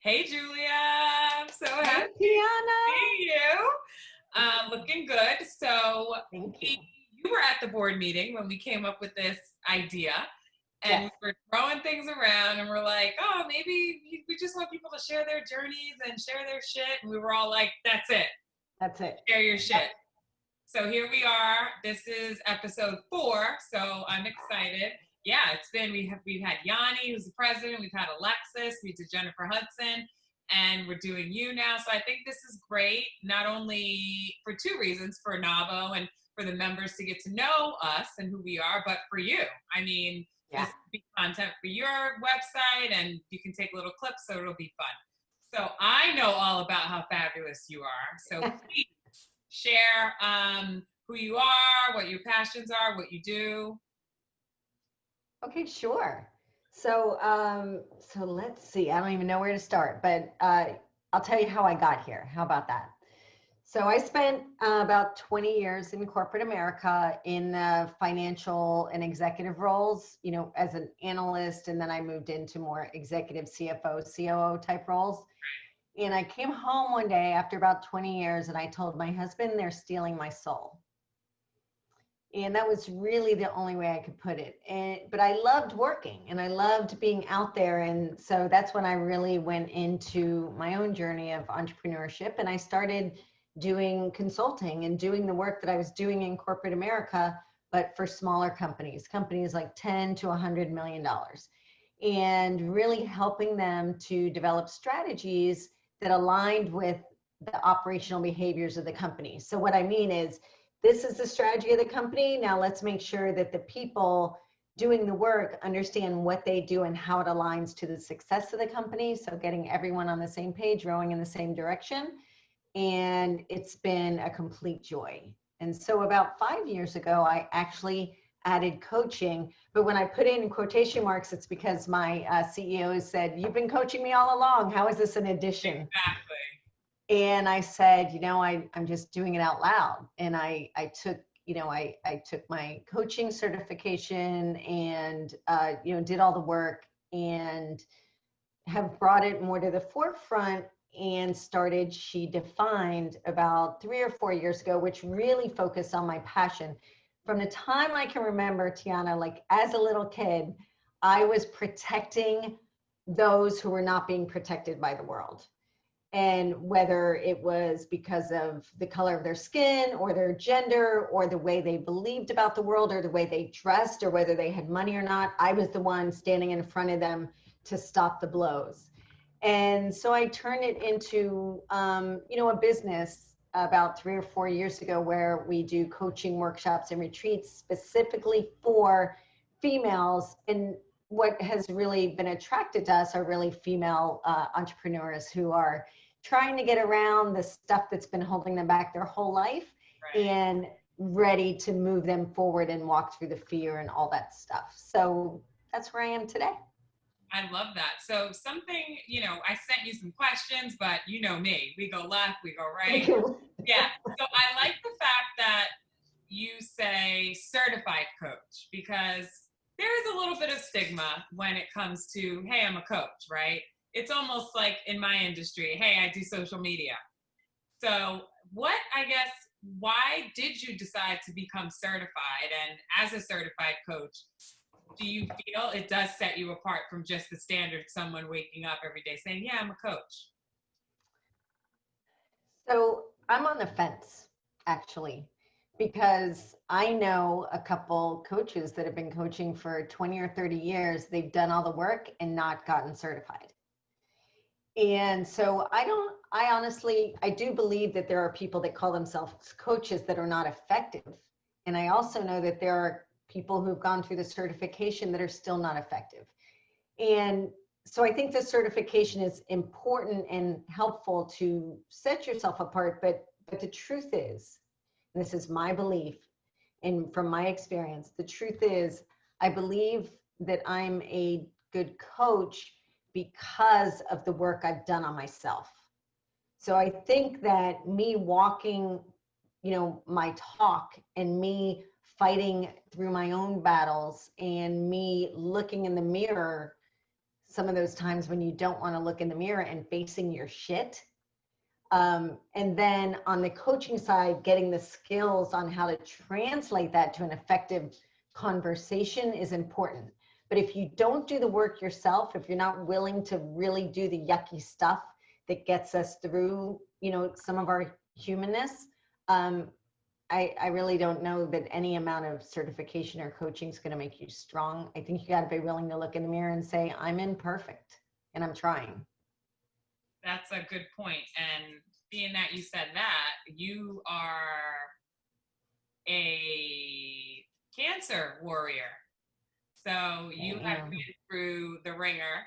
Hey, Julia. I'm so Hey, happy to Tiana. see you. Looking good. So, Thank you. you were at the board meeting when we came up with this idea, and we Yes, were throwing things around, and we're like, oh, maybe we just want people to share their journeys and share their shit. And we were all like, that's it, that's it. share your shit. So here we are. This is episode 4. So I'm excited. Yeah, we've had Yanni, who's the president. We've had Alexis. We did Jennifer Hudson, and we're doing you now. So I think this is great. Not only for 2 reasons: for Navo and for the members to get to know us and who we are, but for you. I mean, Yeah. this will be content for your website, and you can take little clips, so it'll be fun. So I know all about how fabulous you are. So please share who you are, what your passions are, what you do. Okay, sure. So let's see. I don't even know where to start, but I'll tell you how I got here. How about that? So I spent about 20 years in corporate America in financial and executive roles, as an analyst, and then I moved into more executive CFO, COO type roles. And I came home one day after about 20 years and I told my husband, they're stealing my soul. And that was really the only way I could put it. But I loved working and I loved being out there. And so that's when I really went into my own journey of entrepreneurship. And I started doing consulting and doing the work that I was doing in corporate America, but for smaller companies like 10 to $100 million, and really helping them to develop strategies that aligned with the operational behaviors of the company. So what I mean is, this is the strategy of the company. Now let's make sure that the people doing the work understand what they do and how it aligns to the success of the company. So getting everyone on the same page, rowing in the same direction. And it's been a complete joy. And so about 5 years ago, I actually added coaching. But when I put in quotation marks, it's because my CEO said, you've been coaching me all along. How is this an addition? Exactly. And I said, I'm just doing it out loud. And I took, I took my coaching certification and, did all the work and have brought it more to the forefront and started SheDefined about 3 or 4 years ago, which really focused on my passion. From the time I can remember, Tiana, like as a little kid, I was protecting those who were not being protected by the world. And whether it was because of the color of their skin or their gender or the way they believed about the world or the way they dressed or whether they had money or not, I was the one standing in front of them to stop the blows. And so I turned it into, a business about 3 or 4 years ago where we do coaching workshops and retreats specifically for females. And what has really been attracted to us are really female entrepreneurs who are trying to get around the stuff that's been holding them back their whole life, Right. and ready to move them forward and walk through the fear and all that stuff. So that's where I am today. I love that. So something, I sent you some questions, but you know me. We go left, we go right. Yeah. So I like the fact that you say certified coach, because there is a little bit of stigma when it comes to, hey, I'm a coach, right? It's almost like in my industry, hey, I do social media. So why did you decide to become certified? And as a certified coach, do you feel it does set you apart from just the standard someone waking up every day saying, yeah, I'm a coach? So I'm on the fence, actually, because I know a couple coaches that have been coaching for 20 or 30 years. They've done all the work and not gotten certified. And so I honestly, I do believe that there are people that call themselves coaches that are not effective. And I also know that there are people who've gone through the certification that are still not effective. And so I think the certification is important and helpful to set yourself apart. But the truth is, and this is my belief, and from my experience, the truth is, I believe that I'm a good coach because of the work I've done on myself. So I think that me walking, my talk and me fighting through my own battles and me looking in the mirror some of those times when you don't want to look in the mirror and facing your shit. And then on the coaching side, getting the skills on how to translate that to an effective conversation is important. But if you don't do the work yourself, if you're not willing to really do the yucky stuff that gets us through, you know, some of our humanness, I really don't know that any amount of certification or coaching is going to make you strong. I think you got to be willing to look in the mirror and say, I'm imperfect and I'm trying. That's a good point. And being that you said that, you are a cancer warrior. So you have been through the ringer.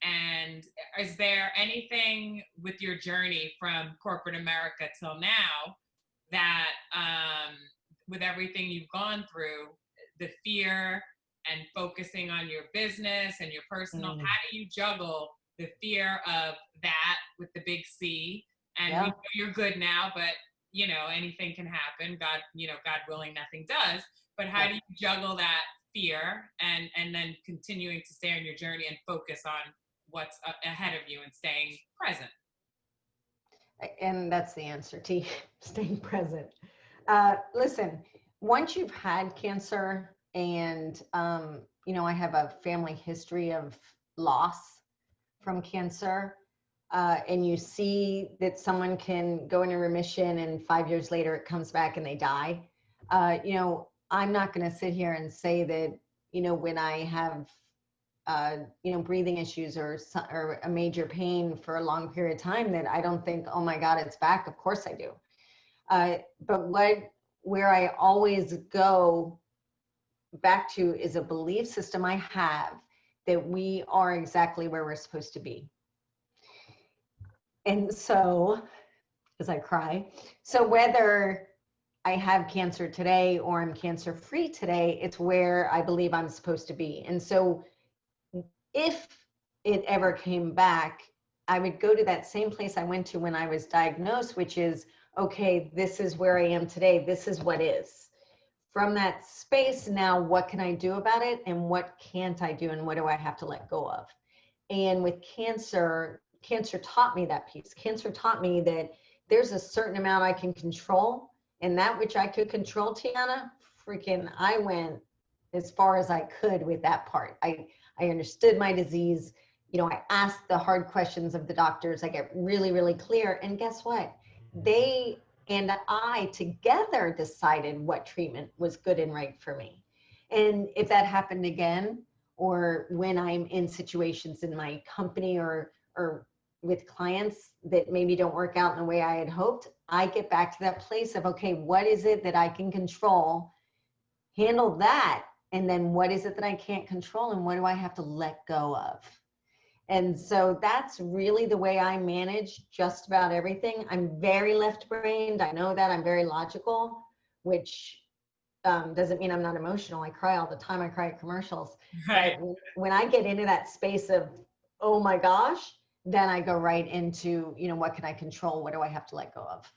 And is there anything with your journey from corporate America till now that, with everything you've gone through, the fear and focusing on your business and your personal, how do you juggle the fear of that with the big C? And we know you're good now, but you know, anything can happen. God, you know, God willing, nothing does. But how do you juggle that fear and then continuing to stay on your journey and focus on what's ahead of you and staying present? And that's the answer, T, staying present. Listen, once you've had cancer and, you know, I have a family history of loss from cancer, and you see that someone can go into remission and 5 years later it comes back and they die. You know, I'm not going to sit here and say that, you know, when I have, you know, breathing issues or a major pain for a long period of time that I don't think, oh my God, it's back. Of course I do. But where I always go back to is a belief system I have that we are exactly where we're supposed to be. And so, as I cry, so whether I have cancer today or I'm cancer free today, it's where I believe I'm supposed to be. And so if it ever came back, I would go to that same place I went to when I was diagnosed, which is, okay, this is where I am today. This is what is. From that space now, what can I do about it? And what can't I do? And what do I have to let go of? And with cancer taught me that piece. Cancer taught me that there's a certain amount I can control. And that which I could control, Tiana, freaking, I went as far as I could with that part. I understood my disease. You know, I asked the hard questions of the doctors. I get really, really clear. And guess what? They and I together decided what treatment was good and right for me. And if that happened again, or when I'm in situations in my company or with clients that maybe don't work out in the way I had hoped, I get back to that place of, okay, what is it that I can control? Handle that. And then what is it that I can't control? And what do I have to let go of? And so that's really the way I manage just about everything. I'm very left-brained. I know that. I'm very logical, which doesn't mean I'm not emotional. I cry all the time. I cry at commercials. Right. But when I get into that space of, oh my gosh, then I go right into, you know, what can I control? What do I have to let go of?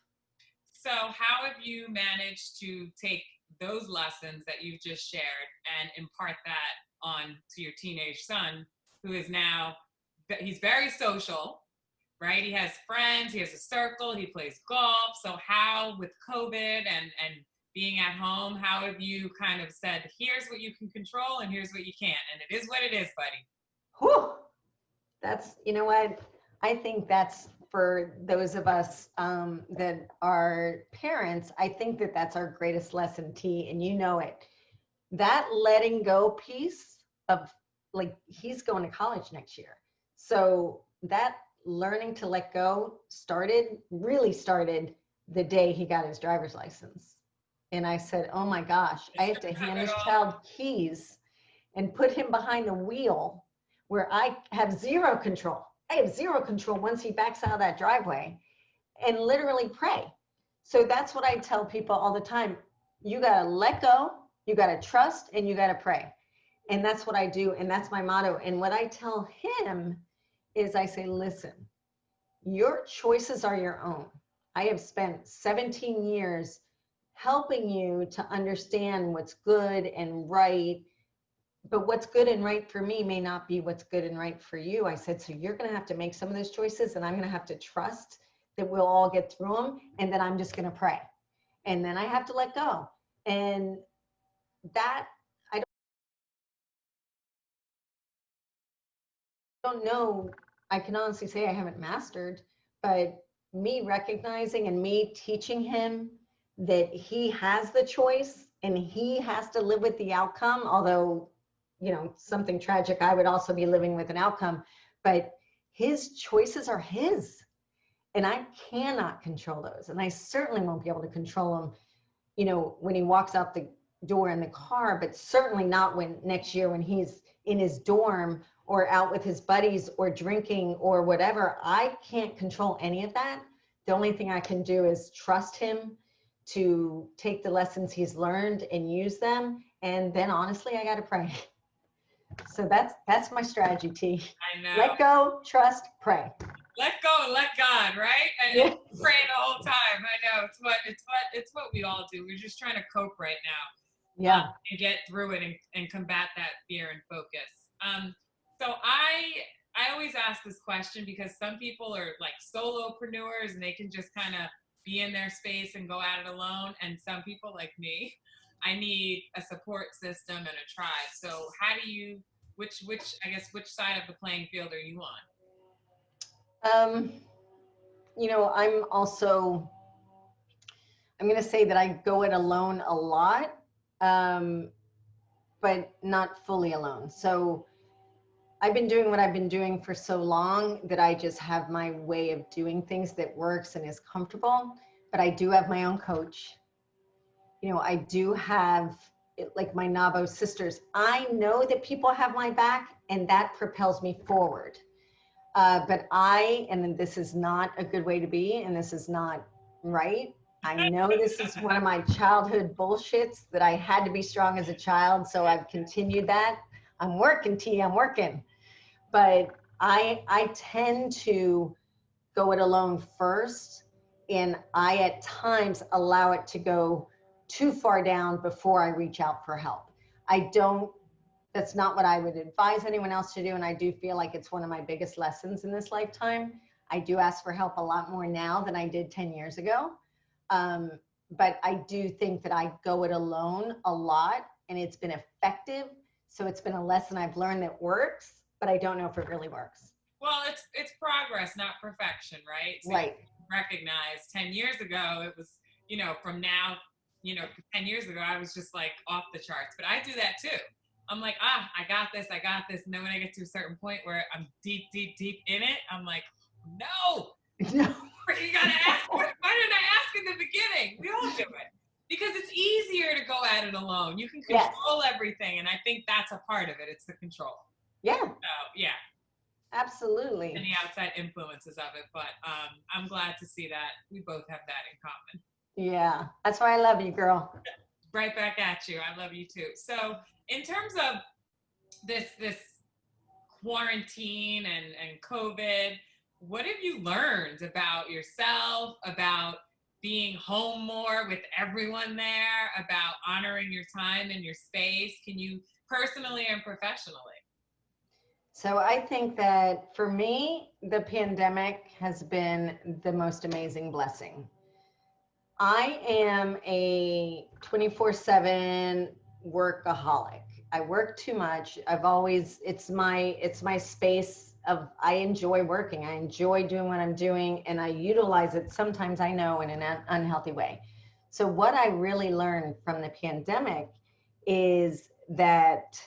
So how have you managed to take those lessons that you've just shared and impart that on to your teenage son, who is now, he's very social, right? He has friends, he has a circle, he plays golf. So how, with COVID and being at home, how have you kind of said, here's what you can control and here's what you can't, and it is what it is, buddy? Whew. That's, you know what, I think that's for those of us that are parents, I think that that's our greatest lesson, T, and you know it. That letting go piece of, like, he's going to college next year. So that learning to let go really started the day he got his driver's license. And I said, oh my gosh, I have to hand this child keys and put him behind the wheel where I have zero control. I have zero control once he backs out of that driveway, and literally pray. So that's what I tell people all the time. You got to let go, you got to trust, and you got to pray. And that's what I do. And that's my motto. And what I tell him is I say, listen, your choices are your own. I have spent 17 years helping you to understand what's good and right. but what's good and right for me may not be what's good and right for you. I said, so you're going to have to make some of those choices, and I'm going to have to trust that we'll all get through them, and then I'm just going to pray. And then I have to let go. And that, I don't know, I can honestly say I haven't mastered, but me recognizing and me teaching him that he has the choice and he has to live with the outcome, although, you know, something tragic, I would also be living with an outcome, but his choices are his. And I cannot control those. And I certainly won't be able to control them, you know, when he walks out the door in the car, but certainly not when next year when he's in his dorm or out with his buddies or drinking or whatever. I can't control any of that. The only thing I can do is trust him to take the lessons he's learned and use them. And then honestly, I got to pray. So that's my strategy, T. I know. Let go, trust, pray. Let go and let God, right? And Yeah. pray the whole time. I know it's what we all do. We're just trying to cope right now. Yeah. And get through it and combat that fear and focus. So I always ask this question because some people are like solopreneurs and they can just kind of be in their space and go at it alone. And some people like me, I need a support system and a tribe. So how do you, which which side of the playing field are you on? You know, I'm going to say that I go it alone a lot, but not fully alone. So I've been doing what I've been doing for so long that I just have my way of doing things that works and is comfortable. But I do have my own coach. You know, I do have like my Nabo sisters. I know that people have my back and that propels me forward. But and this is not a good way to be, and this is not right. I know this is one of my childhood bullshits that I had to be strong as a child. So I've continued that. I'm working, T, I'm working. But I tend to go it alone first. And I, at times, allow it to go too far down before I reach out for help. That's not what I would advise anyone else to do. And I do feel like it's one of my biggest lessons in this lifetime. I do ask for help a lot more now than I did 10 years ago. But I do think that I go it alone a lot and it's been effective. So it's been a lesson I've learned that works, but I don't know if it really works. Well, it's progress, not perfection, right? So right. Recognize 10 years ago, it was, you know, from now, you know, 10 years ago, I was just like off the charts, but I do that too. I'm like, I got this. And then when I get to a certain point where I'm deep in it, I'm like, no, no. You gotta ask. Why didn't I ask in the beginning? We all do it because it's easier to go at it alone. You can control everything, and I think that's a part of it. It's the control. Yeah. So yeah. Absolutely. And the outside influences of it, but I'm glad to see that we both have that in common. Yeah, that's why I love you, girl. Right back at you. I love you too. So in terms of this quarantine and COVID, what have you learned about yourself, about being home more with everyone there, about honoring your time and your space? Can you personally and professionally? So I think that for me, the pandemic has been the most amazing blessing. I am a 24/7 workaholic. I work too much. It's my space of, I enjoy working. I enjoy doing what I'm doing and I utilize it sometimes, I know, in an unhealthy way. So what I really learned from the pandemic is that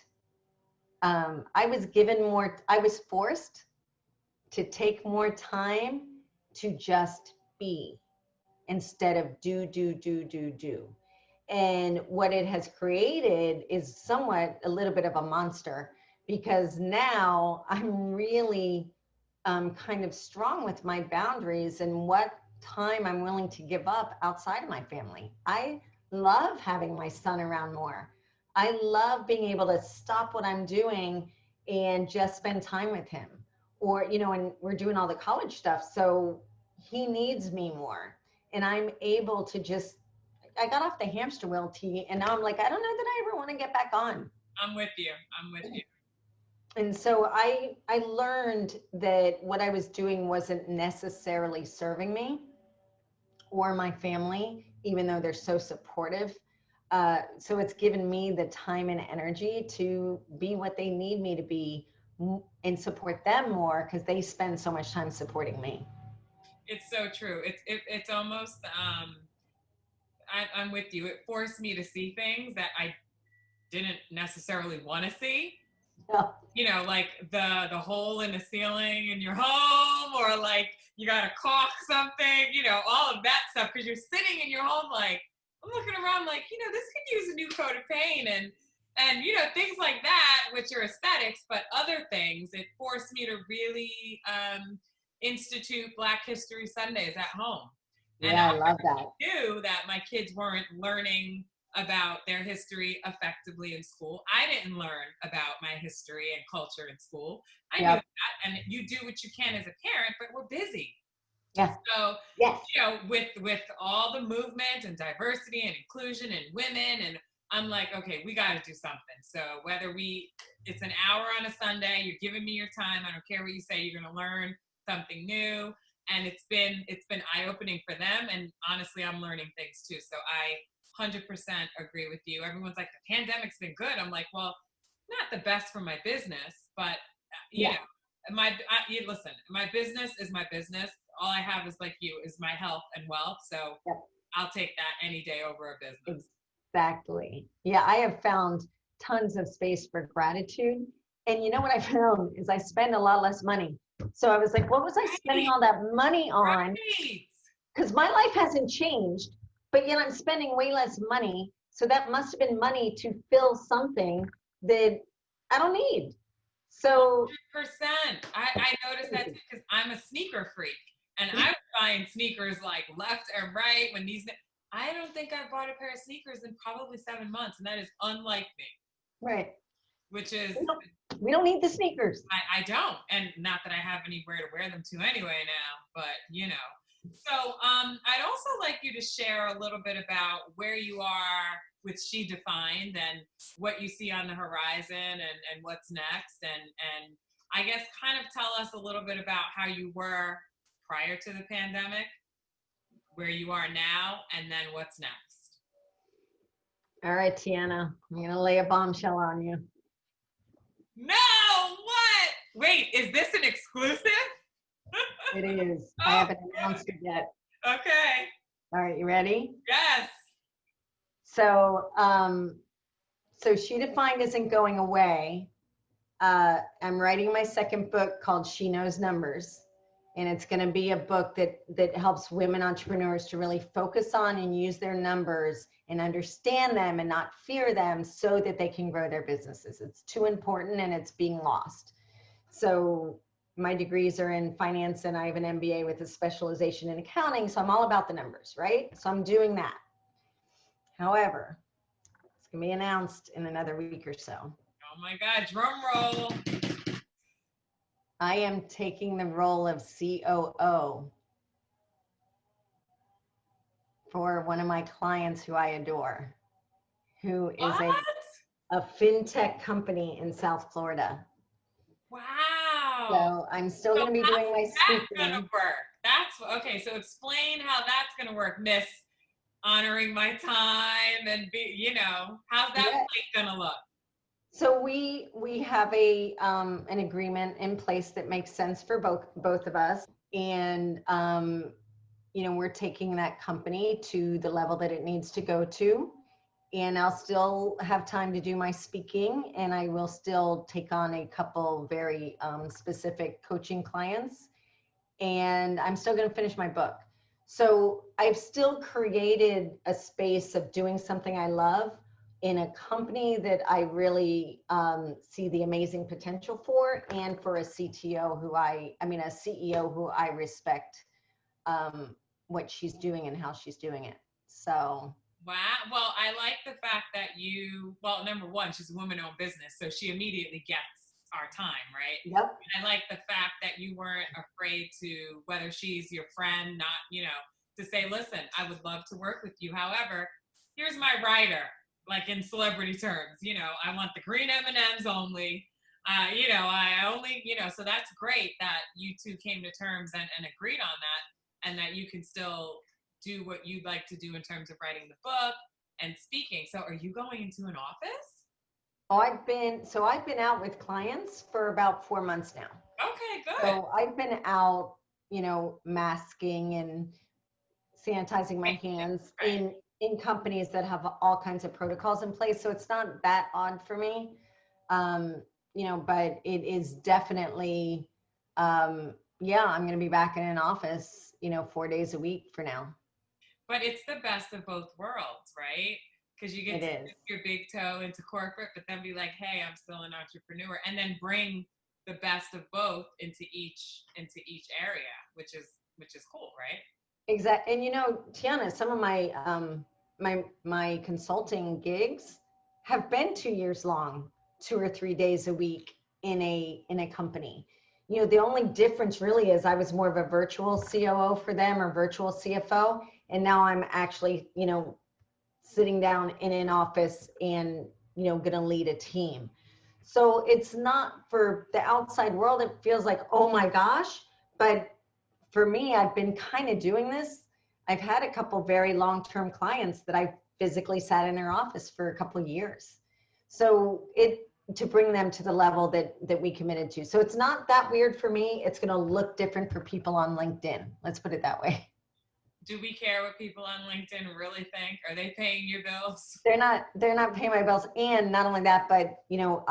I was forced to take more time to just be instead of do. And what it has created is somewhat a little bit of a monster, because now I'm really kind of strong with my boundaries and what time I'm willing to give up outside of my family. I love having my son around more. I love being able to stop what I'm doing and just spend time with him. Or, you know, and we're doing all the college stuff, so he needs me more. And I'm able to I got off the hamster wheel, T, and now I'm like, I don't know that I ever want to get back on. I'm with you. I'm with you. And so I learned that what I was doing wasn't necessarily serving me or my family, even though they're so supportive. So it's given me the time and energy to be what they need me to be and support them more because they spend so much time supporting me. It's so true. It's almost I'm with you. It forced me to see things that I didn't necessarily want to see. Yeah. You know, like the hole in the ceiling in your home, or like you gotta caulk something, you know, all of that stuff, because you're sitting in your home like, I'm looking around like, you know, this could use a new coat of paint, and you know, things like that, which are aesthetics. But other things, it forced me to really institute Black History Sundays at home. And Yeah, I love that. knew that my kids weren't learning about their history effectively in school. I didn't learn about my history and culture in school. I knew Yep. that, and you do what you can as a parent, but we're busy. Yeah. So, Yes. you know, with all the movement and diversity and inclusion and women, and I'm like, okay, we got to do something. So whether it's an hour on a Sunday, you're giving me your time. I don't care what you say. You're going to learn something new, and it's been eye opening for them. And honestly, I'm learning things too. So I 100% agree with you. Everyone's like, the pandemic's been good. I'm like, well, not the best for my business, but you Yeah. know, listen, my business is my business. All I have is, like you, is my health and wealth. So Yep. I'll take that any day over a business. Exactly. Yeah, I have found tons of space for gratitude. And you know what I found is I spend a lot less money. So I was like, what was I spending Right, all that money on? right. Because my life hasn't changed, but yet I'm spending way less money. So that must have been money to fill something that I don't need. So 100%. I noticed that too, because I'm a sneaker freak, and I was buying sneakers like left and right when I don't think I bought a pair of sneakers in probably 7 months, and that is unlike me. right. Which is, We don't need the sneakers. I don't, and not that I have anywhere to wear them to anyway now, but you know. So I'd also like you to share a little bit about where you are with SheDefined and what you see on the horizon, and what's next, and I guess kind of tell us a little bit about how you were prior to the pandemic, where you are now, and then what's next. All right, Tiana, I'm going to lay a bombshell on you. No, what? Wait, is this an exclusive? It is. Oh, I haven't announced it yet. okay. All right, you ready? Yes. So, so SheDefined isn't going away. I'm writing my second book called She Knows Numbers, and it's going to be a book that helps women entrepreneurs to really focus on and use their numbers and understand them and not fear them, so that they can grow their businesses. It's too important and it's being lost. So my degrees are in finance, and I have an MBA with a specialization in accounting. So I'm all about the numbers, right? So I'm doing that. However, it's going to be announced in another week or so. Oh my God, drum roll. I am taking the role of COO for one of my clients who I adore, who is What? a fintech company in South Florida. Wow. So I'm still So going to be doing my that's gonna speaking. work. That's okay. So explain how that's gonna work, Miss honoring my time and be, you know, how's that Yeah. plate gonna look? So we have a an agreement in place that makes sense for both of us, and you know, we're taking that company to the level that it needs to go to. And I'll still have time to do my speaking, and I will still take on a couple very specific coaching clients, and I'm still going to finish my book. So I've still created a space of doing something I love in a company that I really see the amazing potential for, and for a CTO who I mean, a CEO who I respect what she's doing and how she's doing it. So. Wow. Well, I like the fact that well, number one, she's a woman-owned business, so she immediately gets our time, right? Yep. And I like the fact that you weren't afraid to, whether she's your friend, not, you know, to say, listen, I would love to work with you. However, here's my rider. like in celebrity terms, you know, I want the green M&Ms only. You know, I only, you know, so that's great that you two came to terms and agreed on that, and that you can still do what you'd like to do in terms of writing the book and speaking. So are you going into an office? Oh, I've been out with clients for about 4 months now. Okay, good. So I've been out, you know, masking and sanitizing my hands Right. in companies that have all kinds of protocols in place. So it's not that odd for me. Um, you know, but it is definitely, yeah, I'm going to be back in an office, you know, 4 days a week for now. But it's the best of both worlds, right? Because you get It to is. dip your big toe into corporate, but then be like, hey, I'm still an entrepreneur, and then bring the best of both into each area, which is cool, right? Exactly. And you know, Tiana, some of my my consulting gigs have been 2 years long, 2 or 3 days a week in a company. You know, the only difference really is I was more of a virtual COO for them or virtual CFO, and now I'm actually, you know, sitting down in an office and, you know, going to lead a team. So it's not for the outside world. It feels like, oh my gosh, but for me, I've been kind of doing this. I've had a couple very long-term clients that I physically sat in their office for a couple of years. So it to bring them to the level that we committed to. So it's not that weird for me. It's going to look different for people on LinkedIn. Let's put it that way. Do we care what people on LinkedIn really think? Are they paying your bills? They're not paying my bills. And not only that, but you know,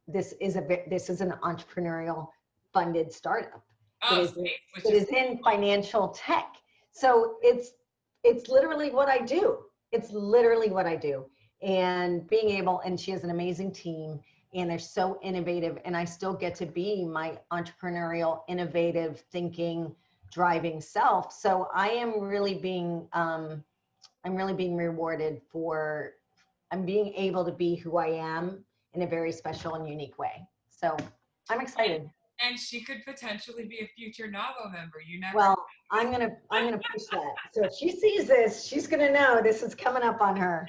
this is an entrepreneurial funded startup that Oh, is see, which that is is in financial tech. So it's literally what I do. It's literally what I do. And being able, and she has an amazing team and they're so innovative, and I still get to be my entrepreneurial, innovative thinking, driving self. So I'm really being rewarded for I'm being able to be who I am in a very special and unique way. So I'm and, excited. and she could potentially be a future NAVO member. You never. Well, I'm gonna push that. So if she sees this, she's gonna know this is coming up on her.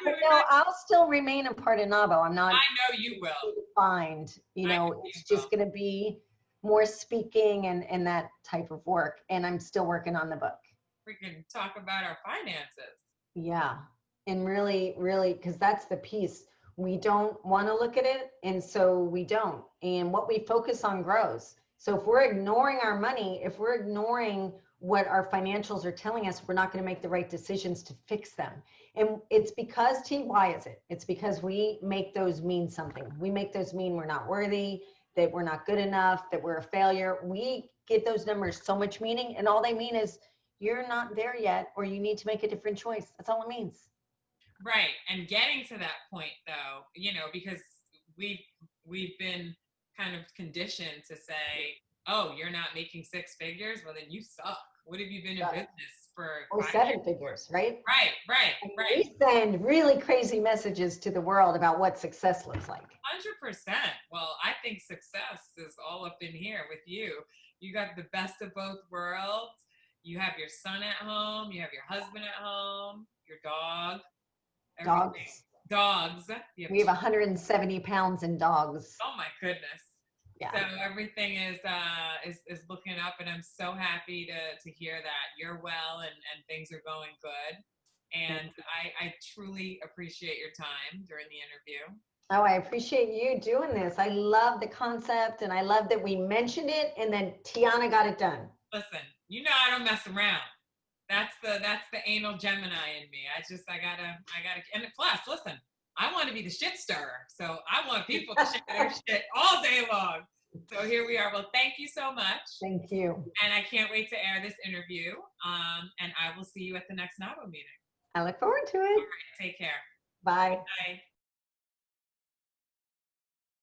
But Exactly. no, I'll still remain a part of NAVO. I'm not I know you will. defined. You I know, know you it's will. just gonna be more speaking and that type of work. And I'm still working on the book. We can talk about our finances. Yeah. And really, really, because that's the piece. We don't want to look at it. And so we don't. And what we focus on grows. So if we're ignoring our money, if we're ignoring what our financials are telling us, we're not going to make the right decisions to fix them. And it's because, why is it? It's because we make those mean something. We make those mean we're not worthy, that we're not good enough, that we're a failure. We give those numbers so much meaning. And all they mean is you're not there yet, or you need to make a different choice. That's all it means. Right. And getting to that point though, you know, because we've we've been kind of conditioned to say, oh, you're not making six figures, well then you suck. What have you been in Got it. business for Or 5 years? 7 figures, right? Right, right, And right. we send really crazy messages to the world about what success looks like. 100%. Well, I think success is all up in here with you. You got the best of both worlds. You have your son at home, you have your husband at home, your dog, everything. Dogs. Dogs. You have We have 170 pounds in dogs. oh my goodness. Yeah. So everything is looking up, and I'm so happy to hear that you're well and things are going good. And I truly appreciate your time during the interview. Oh, I appreciate you doing this. I love the concept and I love that we mentioned it and then Tiana got it done. Listen, you know I don't mess around. That's the anal Gemini in me. I gotta and plus listen, I want to be the shit stirrer. So I want people to share their shit all day long. So here we are. Well, thank you so much. Thank you. And I can't wait to air this interview. And I will see you at the next NAVO meeting. I look forward to All it. right, take care. Bye. Bye.